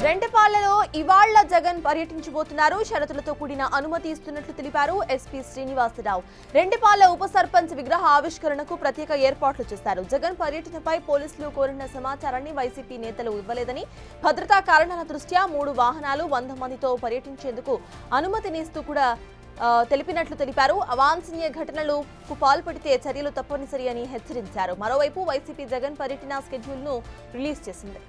రెంటపాలలో ఇవాళ్ల జగన్ పర్యటించబోతున్నారు. షరతులతో కూడిన అనుమతి ఇస్తున్నట్లు తెలిపారు ఎస్పీ శ్రీనివాసరావు. రెంటపాల ఉప సర్పంచ్ విగ్రహ ఆవిష్కరణకు ప్రత్యేక ఏర్పాట్లు చేశారు. జగన్ పర్యటనపై పోలీసులు కోరిన సమాచారాన్ని వైసీపీ నేతలు ఇవ్వలేదని, భద్రతా కారణాల దృష్ట్యా 3 వాహనాలు 100 మందితో పర్యటించేందుకు అనుమతినిస్తూ కూడా తెలిపినట్లు తెలిపారు. అవాంఛనీయ ఘటనలకు పాల్పడితే చర్యలు తప్పనిసరి అని హెచ్చరించారు. మరోవైపు వైసీపీ జగన్ పర్యటన షెడ్యూల్ ను రిలీజ్ చేసింది.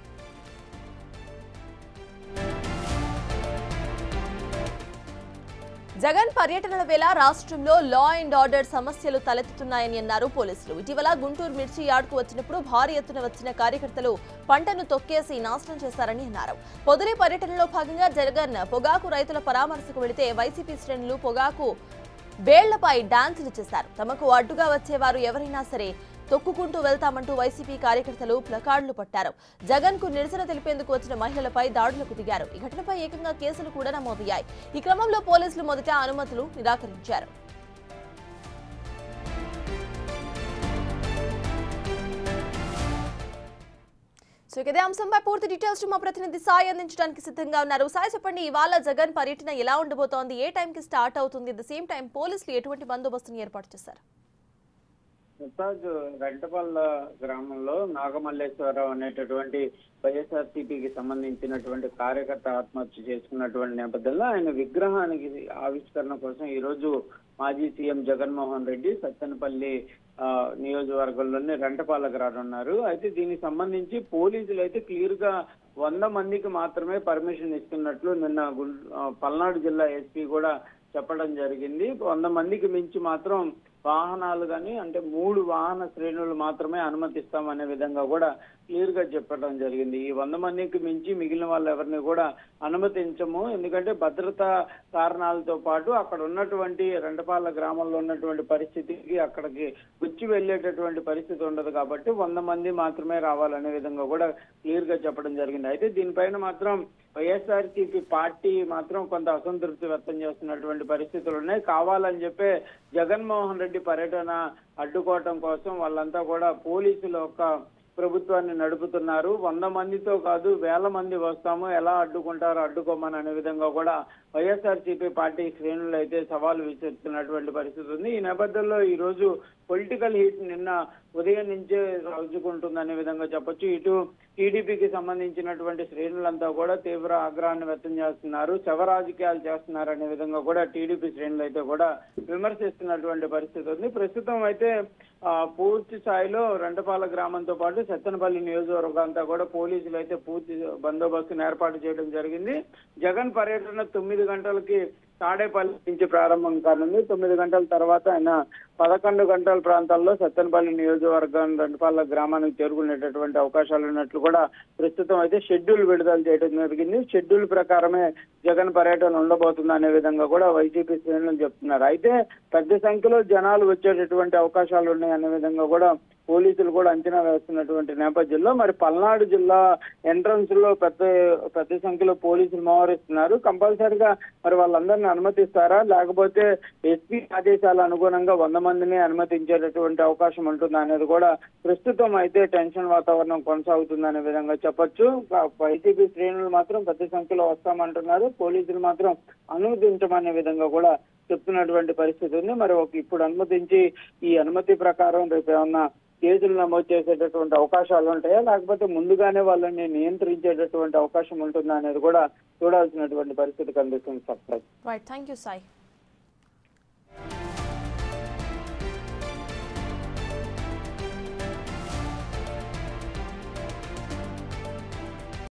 జగన్ పర్యటనల వేళ రాష్ట్రంలో లా అండ్ ఆర్డర్ సమస్యలు తలెత్తుతున్నాయని అన్నారు పోలీసులు. ఇటీవల గుంటూరు మిర్చి యార్డ్కు వచ్చినప్పుడు భారీ ఎత్తున వచ్చిన కార్యకర్తలు పంటను తొక్కేసి నాశనం చేశారని అన్నారు. పొదిలి పర్యటనలో భాగంగా జగన్ పొగాకు రైతుల పరామర్శకు వెళితే వైసీపీ శ్రేణులు పొగాకు బేళ్లపై డాన్సులు చేశారు. తమకు అడ్డుగా వచ్చేవారు ఎవరైనా సరే తొక్కుకుంటూ వెళ్తామంటూ వైసీపీ కార్యకర్తలు ప్లకార్డులు పట్టారు. జగన్ కు నిరసన తెలిపేందుకు వచ్చిన మహిళలపై దాడులకు దిగారు. ఈ ఘటనపై ఏకంగా కేసులు కూడా నమోదయ్యాయి. ఈ క్రమంలో పోలీసులు మొదట అనుమతులు నిరాకరించారు. సో ఇదే అంశంపై పూర్తి డీటెయిల్స్ మా ప్రతినిధి సాయి అందించడానికి సిద్ధంగా ఉన్నారు. సాయి, చెప్పండి, ఇవాళ జగన్ పర్యటన ఎలా ఉండబోతోంది? ఏ టైంకి స్టార్ట్ అవుతుంది? అట్ ద సేమ్ టైం పోలీసులు ఎటువంటి బందోబస్తుని ఏర్పాటు చేశారు? రెంటపల్ల గ్రామంలో నాగమల్లేశ్వరరావు అనేటటువంటి వైఎస్ఆర్సీపీకి సంబంధించినటువంటి కార్యకర్త ఆత్మహత్య చేసుకున్నటువంటి నేపథ్యంలో ఆయన విగ్రహానికి ఆవిష్కరణ కోసం ఈ రోజు మాజీ సీఎం జగన్మోహన్ రెడ్డి సత్తెనపల్లి నియోజకవర్గంలోని రెంటపాలకు రానున్నారు. అయితే దీనికి సంబంధించి పోలీసులు అయితే క్లియర్ గా 100 మందికి మాత్రమే పర్మిషన్ ఇస్తున్నట్లు నిన్న పల్నాడు జిల్లా ఎస్పీ కూడా చెప్పడం జరిగింది. 100 మందికి మించి మాత్రం వాహనాలు కానీ అంటే 3 వాహన శ్రేణులు మాత్రమే అనుమతిస్తామనే విధంగా కూడా క్లియర్ గా చెప్పడం జరిగింది. ఈ 100 మందికి మించి మిగిలిన వాళ్ళు ఎవరిని కూడా అనుమతించము, ఎందుకంటే భద్రతా కారణాలతో పాటు అక్కడ ఉన్నటువంటి రెంటపాల గ్రామంలో ఉన్నటువంటి పరిస్థితికి అక్కడికి వచ్చి వెళ్లేటటువంటి పరిస్థితి ఉండదు కాబట్టి 100 మంది మాత్రమే రావాలనే విధంగా కూడా క్లియర్ గా చెప్పడం జరిగింది. అయితే దీనిపైన మాత్రం వైఎస్ఆర్సీపీ పార్టీ మాత్రం కొంత అసంతృప్తి వ్యక్తం చేస్తున్నటువంటి పరిస్థితులు ఉన్నాయి. కావాలని చెప్పే జగన్మోహన్ రెడ్డి పర్యటన అడ్డుకోవటం కోసం వాళ్ళంతా కూడా పోలీసులు ఒక ప్రభుత్వాన్ని నడుపుతున్నారు. 100 మందితో కాదు 1000 మంది వస్తాము, ఎలా అడ్డుకుంటారో అడ్డుకోమని అనే విధంగా కూడా వైఎస్ఆర్సీపీ పార్టీ శ్రేణులు అయితే సవాలు విసురుతున్నటువంటి పరిస్థితి ఉంది. ఈ నేపథ్యంలో ఈ రోజు పొలిటికల్ హీట్ నిన్న ఉదయం నుంచే రాజుకుంటుందనే విధంగా చెప్పొచ్చు. ఇటు టీడీపీకి సంబంధించినటువంటి శ్రేణులంతా కూడా తీవ్ర ఆగ్రహాన్ని వ్యక్తం చేస్తున్నారు, శవ రాజకీయాలు చేస్తున్నారు అనే విధంగా కూడా టీడీపీ శ్రేణులు అయితే కూడా విమర్శిస్తున్నటువంటి పరిస్థితి ఉంది. ప్రస్తుతం అయితే పూర్తి స్థాయిలో రెంటపాల గ్రామంతో పాటు సత్తెనపల్లి నియోజకవర్గం అంతా కూడా పోలీసులు అయితే పూర్తి బందోబస్తును ఏర్పాటు చేయడం జరిగింది. జగన్ పర్యటన 9 గంటలకి తాడేపల్లి నుంచి ప్రారంభం కానుంది. 9 గంటల తర్వాత ఆయన 11 గంటల ప్రాంతాల్లో సత్తెనపల్లి నియోజకవర్గం రెంటపాల గ్రామానికి చేరుకునేటటువంటి అవకాశాలు ఉన్నట్లు కూడా ప్రస్తుతం అయితే షెడ్యూల్ విడుదల చేయడం జరిగింది. షెడ్యూల్ ప్రకారమే జగన్ పర్యటన ఉండబోతుంది అనే విధంగా కూడా వైసీపీ శ్రేణులు చెప్తున్నారు. అయితే పెద్ద సంఖ్యలో జనాలు వచ్చేటటువంటి అవకాశాలు ఉన్నాయి అనే విధంగా కూడా పోలీసులు కూడా అంచనా వేస్తున్నటువంటి నేపథ్యంలో మరి పల్నాడు జిల్లా ఎంట్రన్స్ లో పెద్ద సంఖ్యలో పోలీసులు మోహరిస్తున్నారు. కంపల్సరిగా మరి వాళ్ళందరినీ అనుమతిస్తారా, లేకపోతే ఎస్పీ ఆదేశాల అనుగుణంగా 100 మందిని అనుమతించేటటువంటి అవకాశం ఉంటుందా అనేది కూడా ప్రస్తుతం అయితే టెన్షన్ వాతావరణం కొనసాగుతుందనే విధంగా చెప్పొచ్చు. వైసీపీ శ్రేణులు మాత్రం పెద్ద సంఖ్యలో వస్తామంటున్నారు, పోలీసులు మాత్రం అనుమతించమనే విధంగా కూడా చెప్తున్నటువంటి పరిస్థితి ఉంది. మరి ఇప్పుడు అనుమతించి ఈ అనుమతి ప్రకారం రేపు ఏమన్నా కేసులు నమోదు చేసేటటువంటి అవకాశాలు ఉంటాయా, లేకపోతే ముందుగానే వాళ్ళని నియంత్రించేటటువంటి అవకాశం ఉంటుందా అనేది కూడా చూడాల్సినటువంటి పరిస్థితి కనిపిస్తుంది. Right, thank you Sai.